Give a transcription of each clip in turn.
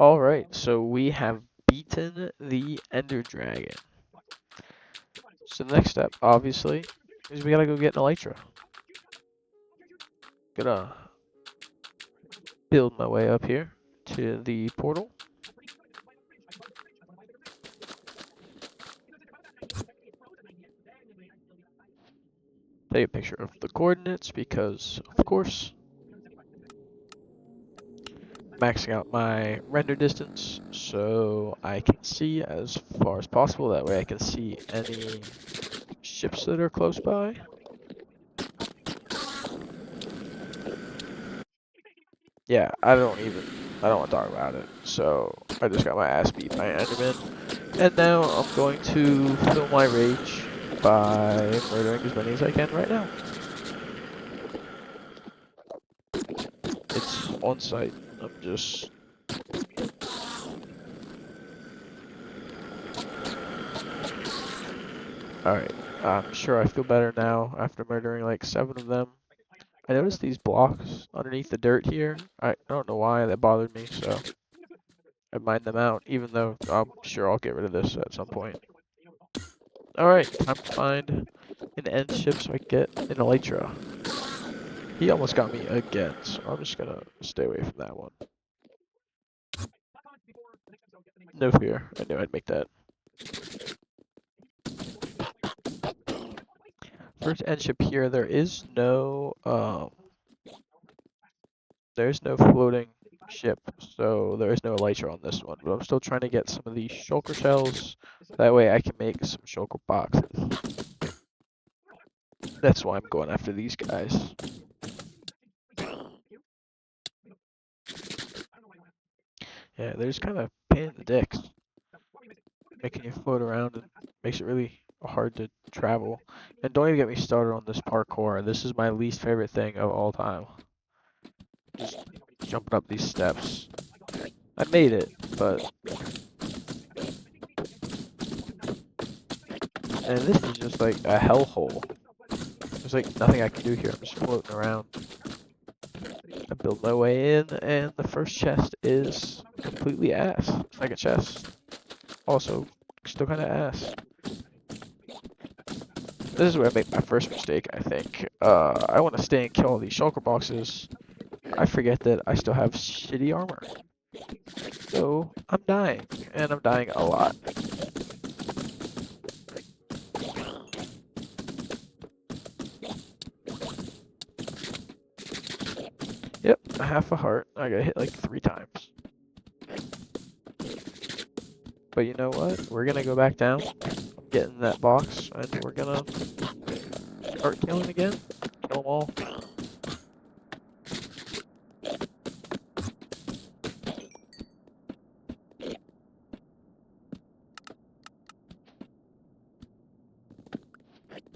Alright, so we have beaten the Ender Dragon. So the next step, obviously, is we gotta go get an Elytra. Gonna build my way up here to the portal. Take a picture of the coordinates because, of course, maxing out my render distance so I can see as far as possible. That way I can see any ships that are close by. Yeah, I don't want to talk about it. So I just got my ass beat by Enderman. And now I'm going to fill my rage by murdering as many as I can right now. It's on site. I'm just... Alright, I'm sure I feel better now after murdering like 7 of them. I noticed these blocks underneath the dirt here. I don't know why that bothered me, so I mined them out, even though I'm sure I'll get rid of this at some point. Alright, time to find an end ship so I get an Elytra. He almost got me again, so I'm just gonna stay away from that one. No fear, I knew I'd make that. First end ship here, there's no floating ship, so there is no elytra on this one, but I'm still trying to get some of these shulker shells, that way I can make some shulker boxes. That's why I'm going after these guys. Yeah, they're just kind of pain in the dicks, making you float around and makes it really hard to travel. And don't even get me started on this parkour. This is my least favorite thing of all time. Just jumping up these steps. I made it, but... And this is just like a hellhole. There's like nothing I can do here. I'm just floating around. I build my way in, and the first chest is completely ass. Second chest, also still kind of ass. This is where I make my first mistake, I think. I want to stay and kill all these shulker boxes. I forget that I still have shitty armor. So, I'm dying, and I'm dying a lot. Yep, half a heart. I got hit like 3 times. But you know what? We're gonna go back down, get in that box, and we're gonna start killing again. Kill them all.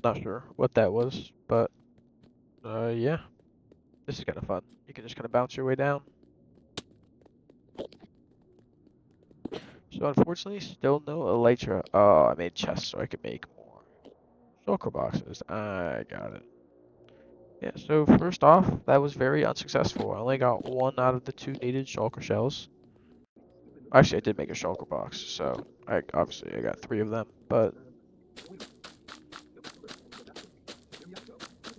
Not sure what that was, but yeah. This is kind of fun. You can just kind of bounce your way down. So unfortunately, still no elytra. Oh, I made chests so I could make more shulker boxes. I got it. Yeah, so first off, that was very unsuccessful. I only got 1 out of the 2 needed shulker shells. Actually, I did make a shulker box, so obviously I got 3 of them, but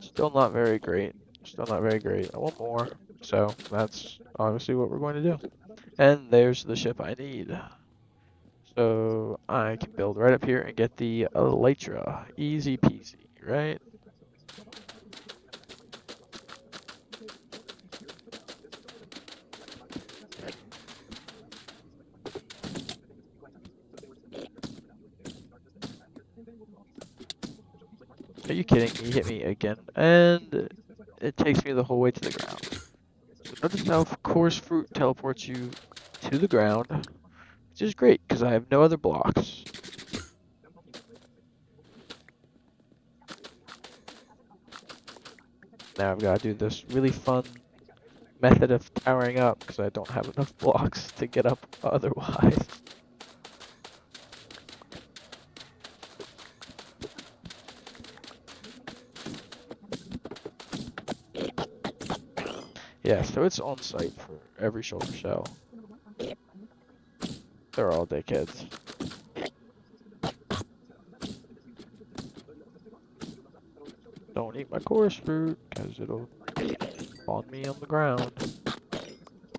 still not very great. Still not very great. I want more, so that's obviously what we're going to do. And there's the ship I need. So I can build right up here and get the elytra. Easy peasy, right? Are you kidding me? He hit me again. And it takes me the whole way to the ground. So notice how coarse fruit teleports you to the ground, which is great because I have no other blocks. Now I've got to do this really fun method of powering up because I don't have enough blocks to get up otherwise. Yeah, so it's on site for every shoulder shell. They're all dickheads. Don't eat my chorus fruit, because it'll spawn me on the ground.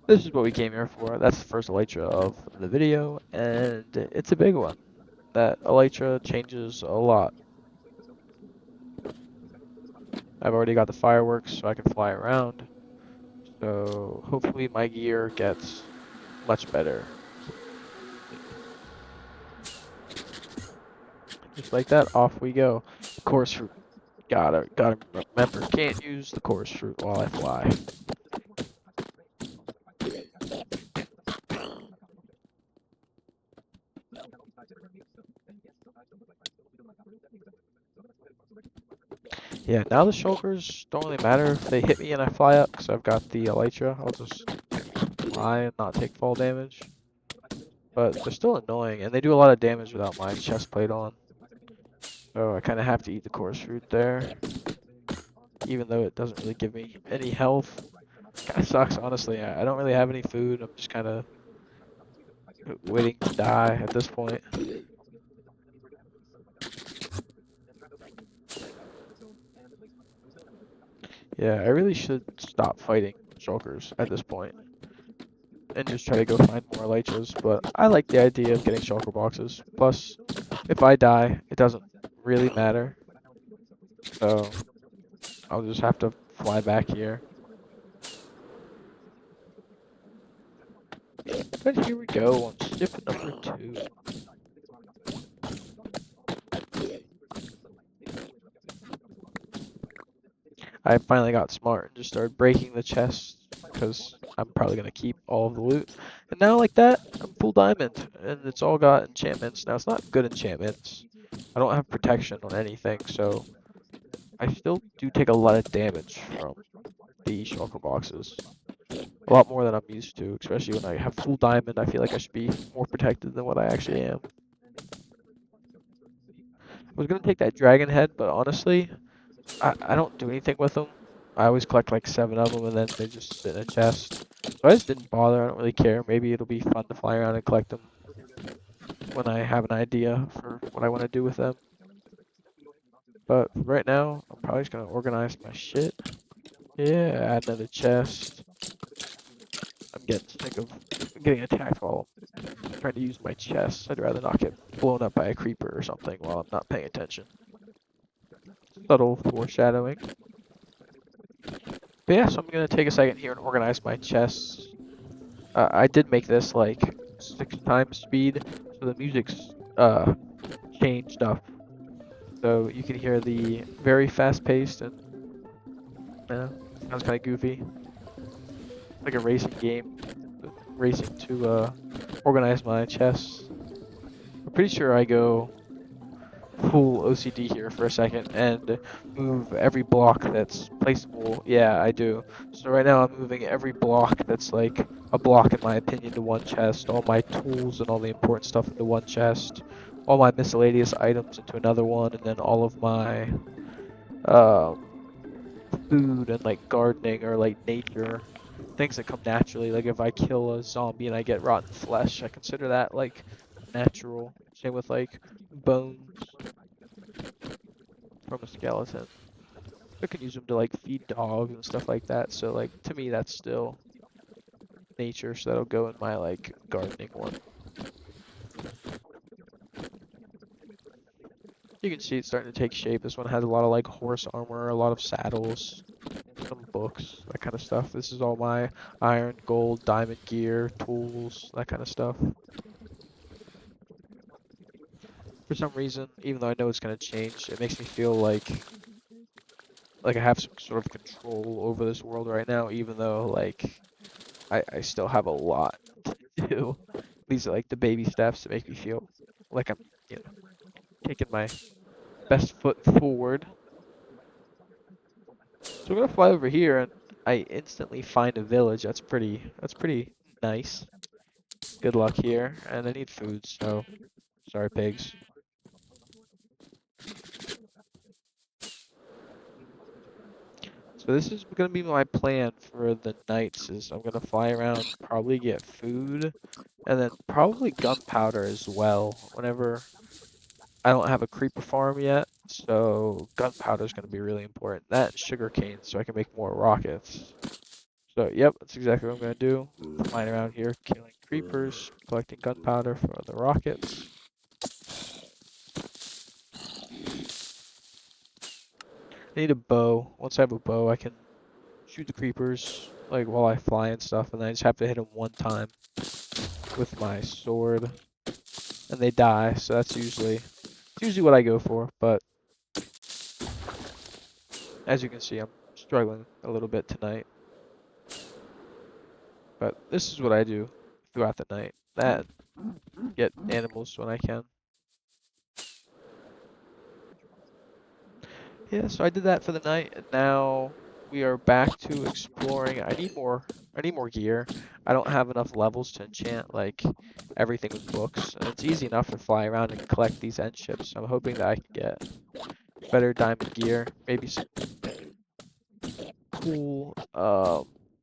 This is what we came here for. That's the first elytra of the video, and it's a big one. That elytra changes a lot. I've already got the fireworks, so I can fly around. So hopefully my gear gets much better. Just like that, off we go. Chorus fruit. Gotta remember, can't use the chorus fruit while I fly. Yeah, now the shulkers don't really matter if they hit me and I fly up, because I've got the elytra. I'll just fly and not take fall damage. But they're still annoying, and they do a lot of damage without my chest plate on. So I kind of have to eat the chorus fruit there, even though it doesn't really give me any health. Kind of sucks, honestly. I don't really have any food. I'm just kind of waiting to die at this point. Yeah, I really should stop fighting shulkers at this point and just try to go find more elytras, but I like the idea of getting shulker boxes. Plus, if I die, it doesn't really matter. So I'll just have to fly back here. But here we go on ship number 2. I finally got smart and just started breaking the chests because I'm probably going to keep all of the loot. And now like that, I'm full diamond and it's all got enchantments. Now it's not good enchantments. I don't have protection on anything, so I still do take a lot of damage from the shulker boxes. A lot more than I'm used to, especially when I have full diamond. I feel like I should be more protected than what I actually am. I was going to take that dragon head, but honestly, I don't do anything with them. I always collect like 7 of them and then they just sit in a chest. So I just didn't bother. I don't really care. Maybe it'll be fun to fly around and collect them when I have an idea for what I want to do with them. But right now, I'm probably just going to organize my shit. Yeah, add another chest. I'm getting sick of getting attacked while I'm trying to use my chest. I'd rather not get blown up by a creeper or something while I'm not paying attention. Subtle foreshadowing. But yeah, so I'm going to take a second here and organize my chests. I did make this like 6 times speed, so the music's changed up. So you can hear the very fast paced and sounds kind of goofy. Like a racing game, racing to organize my chests. I'm pretty sure I go full OCD here for a second and move every block that's placeable. Yeah, I do. So right now I'm moving every block that's like a block in my opinion to one chest, all my tools and all the important stuff into one chest, all my miscellaneous items into another one, and then all of my food and like gardening or like nature, things that come naturally. Like if I kill a zombie and I get rotten flesh, I consider that like natural. Same with like bones from a skeleton. I can use them to like feed dogs and stuff like that. So like to me that's still nature. So that'll go in my like gardening one. You can see it's starting to take shape. This one has a lot of like horse armor, a lot of saddles, some books, that kind of stuff. This is all my iron, gold, diamond gear, tools, that kind of stuff. For some reason, even though I know it's going to change, it makes me feel like I have some sort of control over this world right now, even though like I still have a lot to do. These are like the baby steps to make me feel like I'm, you know, taking my best foot forward. So I'm gonna fly over here and I instantly find a village. That's pretty nice. Good luck here. And I need food, so sorry pigs. So this is gonna be my plan for the nights. Is I'm gonna fly around, probably get food, and then probably gunpowder as well. Whenever I don't have a creeper farm yet, so gunpowder is gonna be really important. That and sugarcane, so I can make more rockets. So yep, that's exactly what I'm gonna do. Flying around here, killing creepers, collecting gunpowder for the rockets. I need a bow. Once I have a bow, I can shoot the creepers like while I fly and stuff, and then I just have to hit them one time with my sword, and they die. So that's usually what I go for. But as you can see, I'm struggling a little bit tonight. But this is what I do throughout the night. That get animals when I can. Yeah, so I did that for the night, and now we are back to exploring. I need more gear. I don't have enough levels to enchant like everything with books, and it's easy enough to fly around and collect these end ships. So I'm hoping that I can get better diamond gear, maybe some cool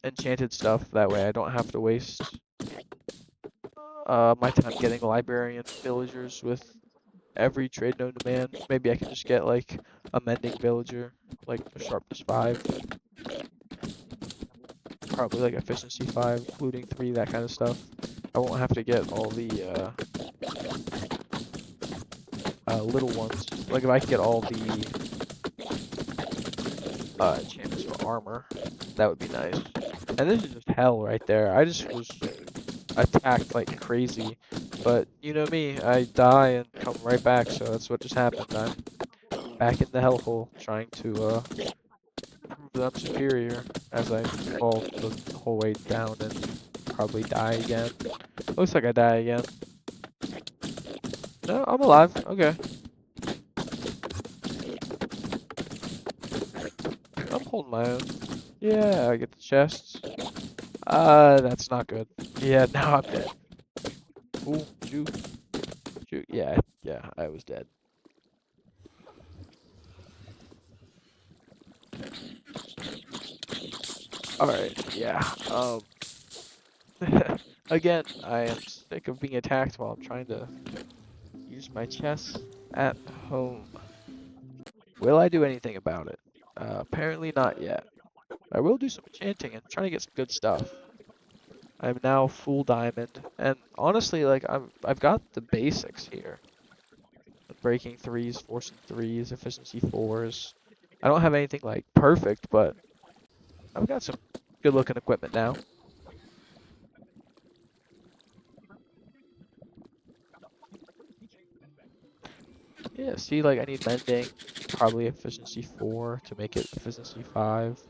enchanted stuff. That way I don't have to waste my time getting librarian villagers with every trade known to man. Maybe I can just get like a mending villager, like a sharpness 5, probably like efficiency 5, looting 3, that kind of stuff. I won't have to get all the little ones. Like if I could get all the enchantments for armor, that would be nice. And this is just hell right there. I just was attacked like crazy, but you know me, I die and come right back, so that's what just happened. I'm back in the hellhole trying to prove that I'm superior as I fall the whole way down and probably die again. Looks like I die again. No, I'm alive. Okay. I'm holding my own. Yeah, I get the chests. That's not good. Yeah, now I'm dead. Ooh, shoot, shoot. Yeah, yeah, I was dead. Alright, yeah. Again, I am sick of being attacked while I'm trying to use my chest at home. Will I do anything about it? Apparently not yet. I will do some enchanting and trying to get some good stuff. I'm now full diamond, and honestly, like I've got the basics here. Breaking 3s, forcing 3s, efficiency 4s. I don't have anything like perfect, but I've got some good looking equipment now. Yeah, see, like I need mending, probably efficiency 4 to make it efficiency 5.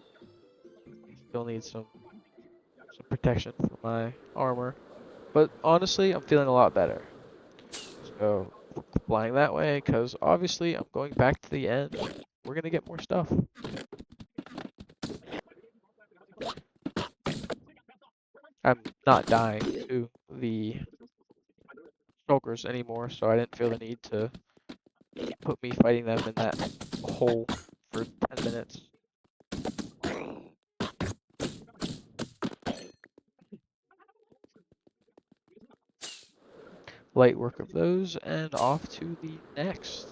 Still need some protection for my armor. But honestly, I'm feeling a lot better. So flying that way, because obviously I'm going back to the end. We're gonna get more stuff. I'm not dying to the smokers anymore, so I didn't feel the need to put me fighting them in that hole for 10 minutes. Light work of those, and off to the next.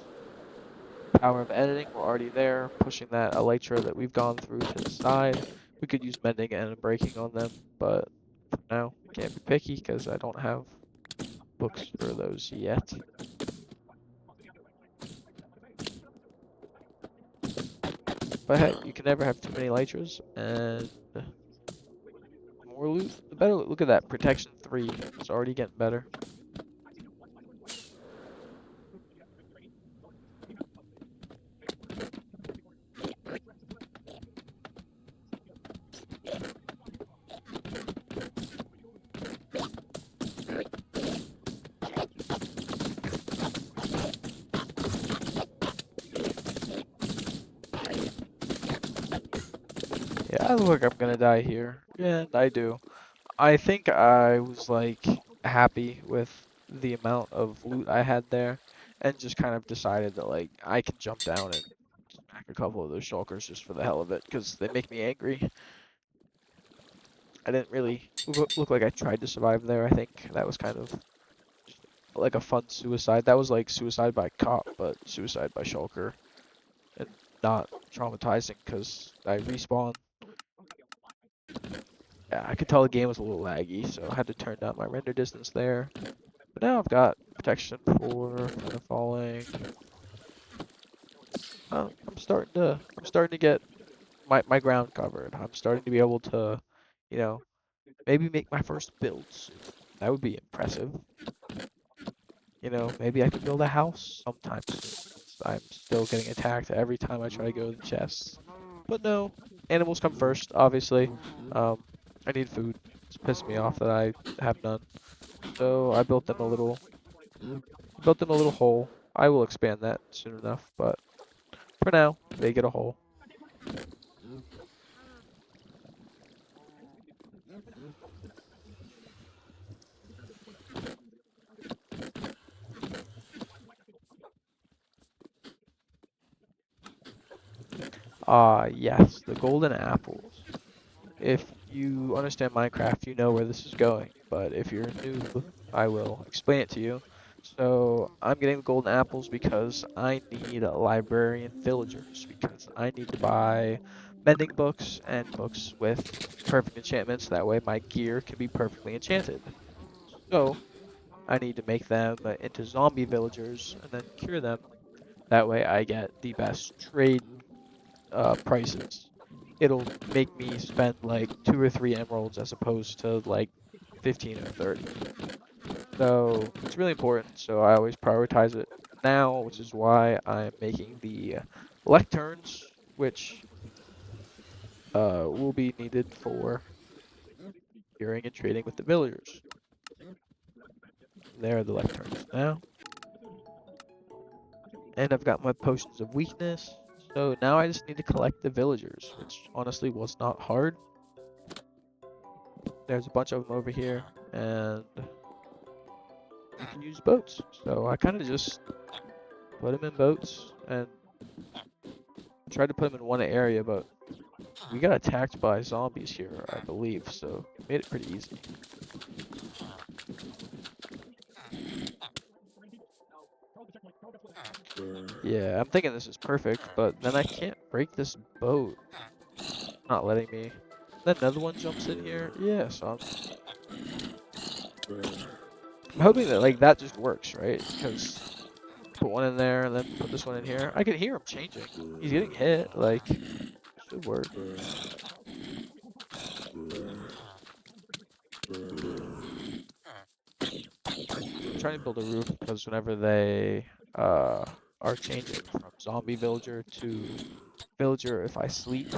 Power of editing, we're already there, pushing that elytra that we've gone through to the side. We could use mending and breaking on them, but for now, can't be picky because I don't have books for those yet. But hey, you can never have too many elytras, and the more loot, the better. Look at that, protection 3, it's already getting better. Yeah, I look like I'm gonna die here. Yeah, I do. I think I was like happy with the amount of loot I had there and just kind of decided that like I can jump down and attack a couple of those shulkers just for the hell of it, because they make me angry. I didn't really look like I tried to survive there. I think that was kind of just like a fun suicide. That was like suicide by cop, but suicide by shulker. And not traumatizing because I respawned. Yeah, I could tell the game was a little laggy, so I had to turn down my render distance there. But now I've got protection for kind of falling. I'm starting to get my ground covered. I'm starting to be able to, you know, maybe make my first build soon. That would be impressive. You know, maybe I could build a house sometime soon, since I'm still getting attacked every time I try to go to the chests. But no, animals come first, obviously. I need food. It's pissing me off that I have none. So I built them a little hole. I will expand that soon enough, but for now, they get a hole. Yes, the golden apples. If you understand Minecraft, you know where this is going, but if you're a noob, I will explain it to you. So I'm getting the golden apples because I need librarian villagers, because I need to buy mending books and books with perfect enchantments. That way my gear can be perfectly enchanted. So I need to make them into zombie villagers and then cure them. That way I get the best trade prices. It'll make me spend like 2 or 3 emeralds as opposed to like 15 or 30. So it's really important. So I always prioritize it now, which is why I'm making the lecterns, which will be needed for curing and trading with the villagers. There are the lecterns now. And I've got my potions of weakness. So now I just need to collect the villagers, which honestly was not hard. There's a bunch of them over here, and you can use boats. So I kind of just put them in boats and tried to put them in one area, but we got attacked by zombies here, I believe, so it made it pretty easy. Yeah, I'm thinking this is perfect, but then I can't break this boat. Not letting me. Then another one jumps in here. Yeah, so I'm hoping that like that just works, right? Because put one in there and then put this one in here. I can hear him changing. He's getting hit. Like, should work. I'm trying to build a roof because whenever they are changing from zombie villager to villager, if I sleep,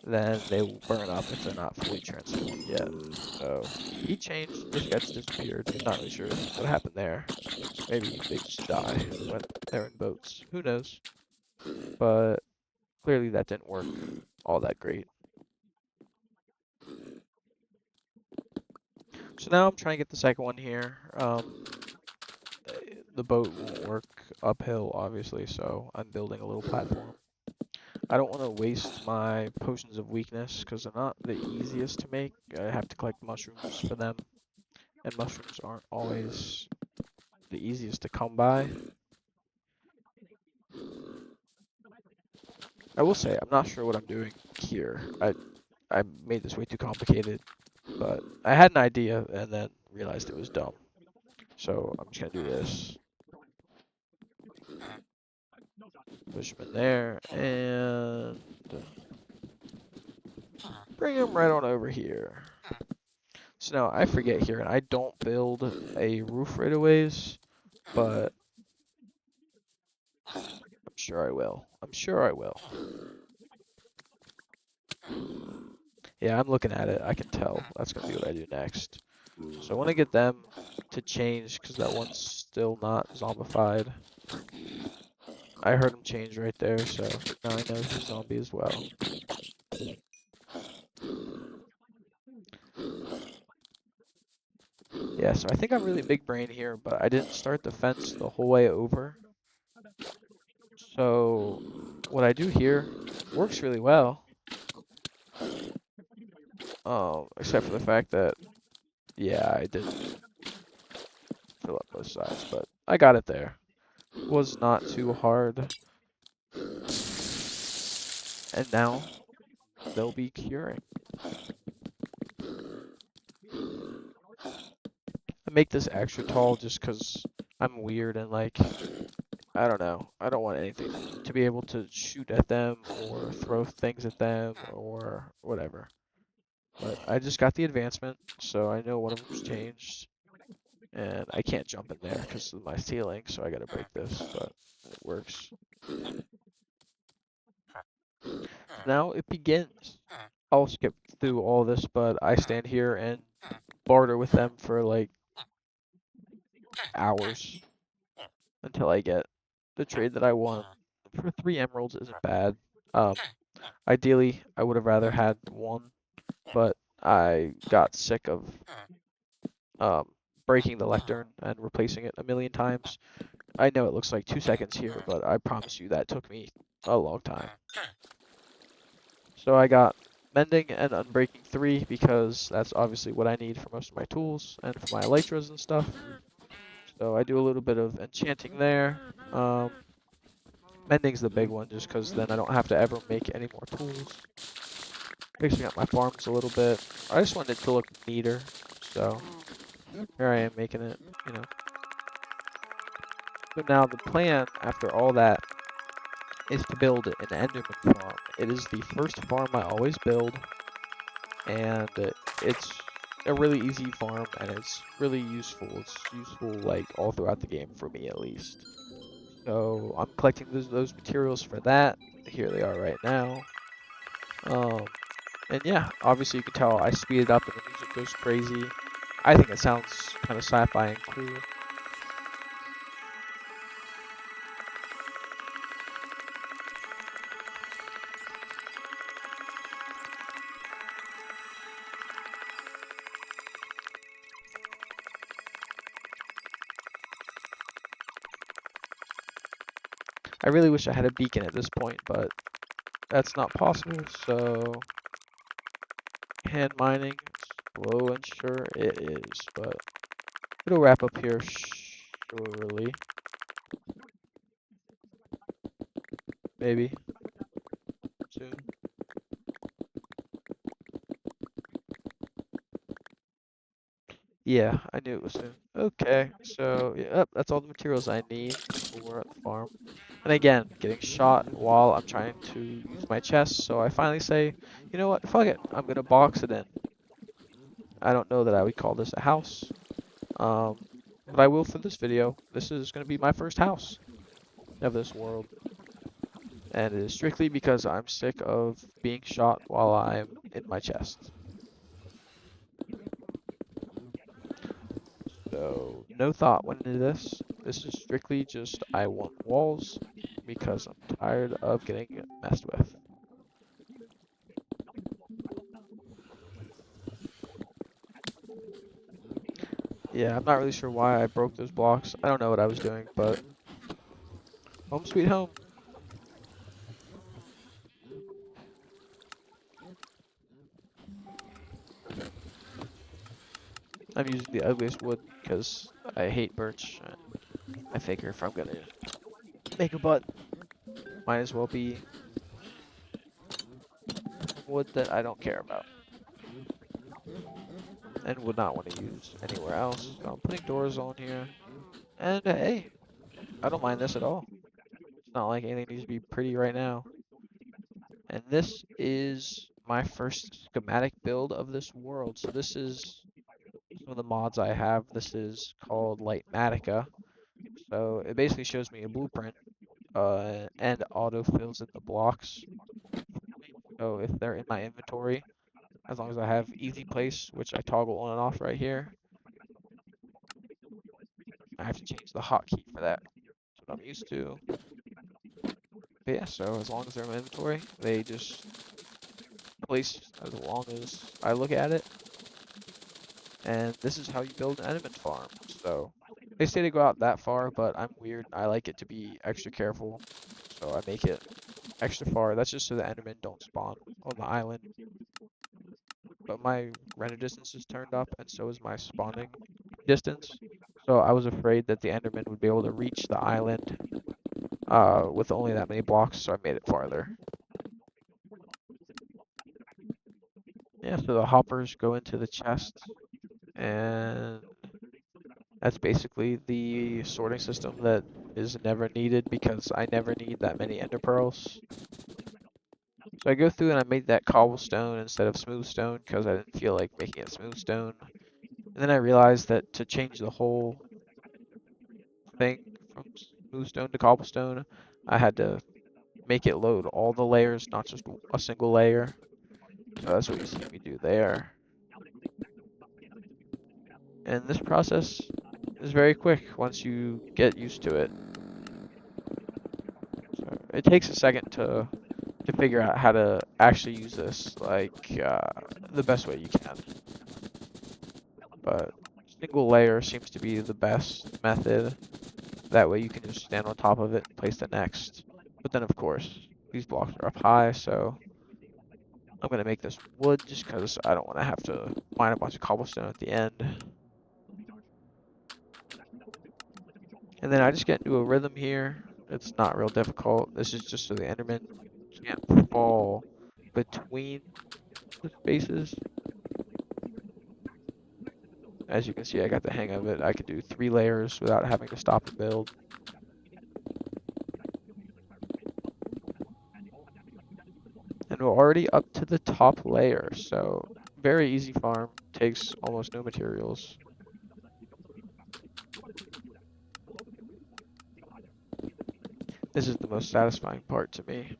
then they will burn up if they're not fully transformed yet. So he changed. This guy's disappeared. I'm not really sure what happened there. Maybe they just die when they're in boats. Who knows? But clearly that didn't work all that great. So now I'm trying to get the second one here. The boat won't work uphill, obviously, so I'm building a little platform. I don't want to waste my potions of weakness because they're not the easiest to make. I have to collect mushrooms for them, and mushrooms aren't always the easiest to come by. I will say I'm not sure what I'm doing here. I made this way too complicated, but I had an idea and then realized it was dumb. So I'm just gonna do this. Push him in there and bring him right on over here. So now I forget here, and I don't build a roof right away, but I'm sure I will. I'm sure I will. Yeah, I'm looking at it. I can tell. That's going to be what I do next. So I want to get them to change because that one's still not zombified. I heard him change right there, so now I know he's a zombie as well. Yeah, so I think I'm really big brain here, but I didn't start the fence the whole way over. So what I do here works really well. Except for the fact that, yeah, I didn't fill up both sides, but I got it there. Was not too hard. And now they'll be curing. I make this extra tall just because I'm weird and like, I don't know. I don't want anything to be able to shoot at them or throw things at them or whatever. But I just got the advancement, so I know one of them's changed. And I can't jump in there because of my ceiling, so I gotta break this, but it works. Now it begins. I'll skip through all this, but I stand here and barter with them for like hours until I get the trade that I want. For 3 emeralds isn't bad. Um, Ideally, I would have rather had one, but I got sick of um, breaking the lectern and replacing it a million times. I know it looks like 2 seconds here, but I promise you that took me a long time. So I got mending and unbreaking 3 because that's obviously what I need for most of my tools and for my elytras and stuff. So I do a little bit of enchanting there. Mending's the big one just because then I don't have to ever make any more tools. Fixing up my farms a little bit. I just wanted it to look neater, so here I am making it, you know. So now the plan after all that is to build an Enderman farm. It is the first farm I always build, and it's a really easy farm, and it's really useful. It's useful like all throughout the game for me at least. So I'm collecting those materials for that. Here they are right now. And yeah, obviously you can tell I speed it up and the music goes crazy. I think it sounds kind of sci-fi and cool. I really wish I had a beacon at this point, but that's not possible, so hand mining, slow and sure it is, but it'll wrap up here surely. Maybe soon. Yeah, I knew it was soon. Okay, so yeah, that's all the materials I need for the farm. And again, getting shot while I'm trying to use my chest, so I finally say, you know what, fuck it, I'm gonna box it in. I don't know that I would call this a house, but I will for this video. This is gonna be my first house of this world. And it is strictly because I'm sick of being shot while I'm in my chest. So, no thought went into this. This is strictly just I want walls because I'm tired of getting messed with. Yeah, I'm not really sure why I broke those blocks. I don't know what I was doing, but home sweet home. I'm using the ugliest wood because I hate birch. And I figure if I'm gonna make a butt, might as well be wood that I don't care about and would not want to use anywhere else. So I'm putting doors on here. And hey, I don't mind this at all. It's not like anything needs to be pretty right now. And this is my first schematic build of this world. So this is some of the mods I have. This is called Lightmatica. So it basically shows me a blueprint and auto fills in the blocks. So if they're in my inventory, as long as I have easy place, which I toggle on and off right here, I have to change the hotkey for that. That's what I'm used to. But yeah, so as long as they're in my inventory, they just place as long as I look at it. And this is how you build an enderman farm. So they say to go out that far, but I'm weird. I like it to be extra careful, so I make it extra far. That's just so the Endermen don't spawn on the island. But my render distance is turned up, and so is my spawning distance. So I was afraid that the Enderman would be able to reach the island with only that many blocks, so I made it farther. Yeah, so the hoppers go into the chest, and that's basically the sorting system that is never needed because I never need that many ender pearls. So I go through and I made that cobblestone instead of smooth stone because I didn't feel like making it smooth stone. And then I realized that to change the whole thing from smooth stone to cobblestone, I had to make it load all the layers, not just a single layer. So that's what you see me do there. And this process is very quick once you get used to it. So it takes a second to figure out how to actually use this, like the best way you can. But single layer seems to be the best method. That way you can just stand on top of it and place the next. But then of course, these blocks are up high, so I'm going to make this wood just because I don't want to have to mine a bunch of cobblestone at the end. And then I just get into a rhythm here. It's not real difficult. This is just so the Enderman can't fall between the spaces. As you can see, I got the hang of it. I can do 3 layers without having to stop and build. And we're already up to the top layer, so very easy farm. Takes almost no materials. This is the most satisfying part to me.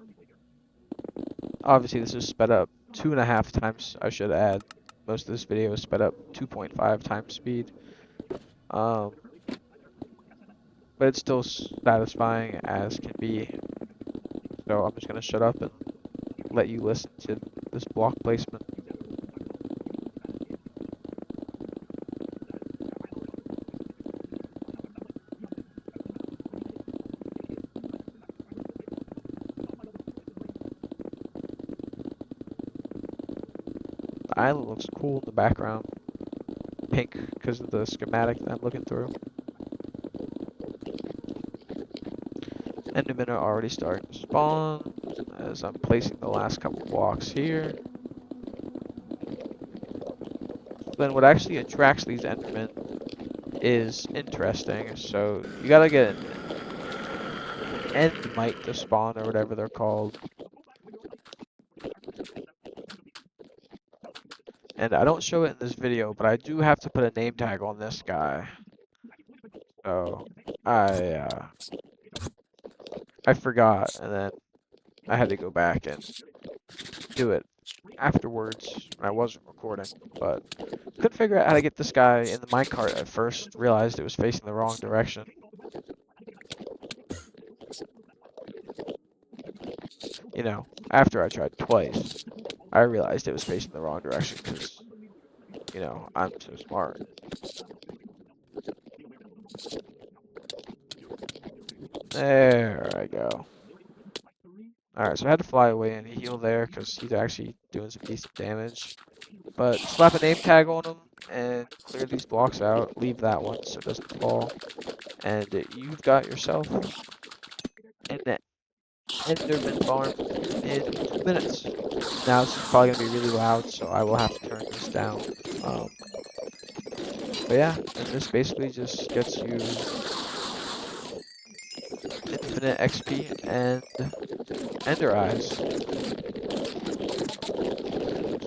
Obviously, this is sped up 2.5 times. I should add, most of this video is sped up 2.5 times speed. But it's still satisfying as can be. So I'm just gonna shut up and let you listen to this block placement. The island looks cool in the background. Pink because of the schematic that I'm looking through. Endermen are already starting to spawn as I'm placing the last couple blocks here. Then what actually attracts these Endermen is interesting. So you gotta get an Endmite to spawn or whatever they're called. And I don't show it in this video, but I do have to put a name tag on this guy. So I forgot, and then I had to go back and do it afterwards when I wasn't recording. But couldn't figure out how to get this guy in the minecart at first. Realized it was facing the wrong direction. You know, after I tried twice, I realized it was facing the wrong direction because, you know, I'm so smart. There I go. Alright, so I had to fly away and heal there because he's actually doing some decent damage. But slap a name tag on him and clear these blocks out. Leave that one so it doesn't fall. And you've got yourself an Enderman farm in 2 minutes. Now this is probably going to be really loud, so I will have to turn this down. But yeah, and this basically just gets you infinite XP and Ender Eyes.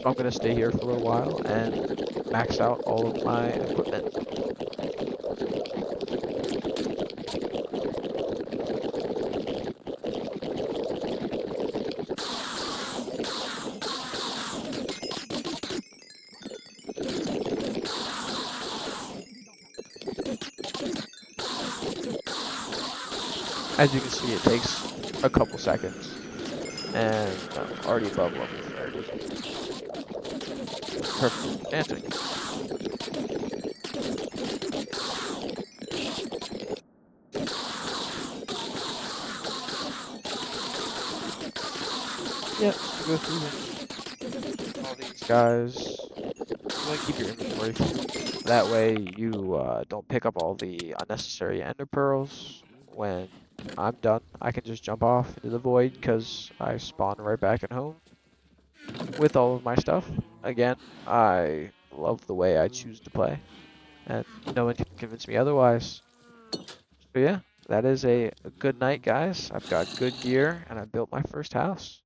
So I'm going to stay here for a little while and max out all of my equipment. As you can see, it takes a couple seconds, and I'm already above level 30. Perfect dancing. Yeah, to go through and all these guys. You want to keep your inventory full. That way you don't pick up all the unnecessary ender pearls. When I'm done, I can just jump off into the void because I spawn right back at home with all of my stuff. Again, I love the way I choose to play, and no one can convince me otherwise. So yeah, that is a good night, guys. I've got good gear, and I built my first house.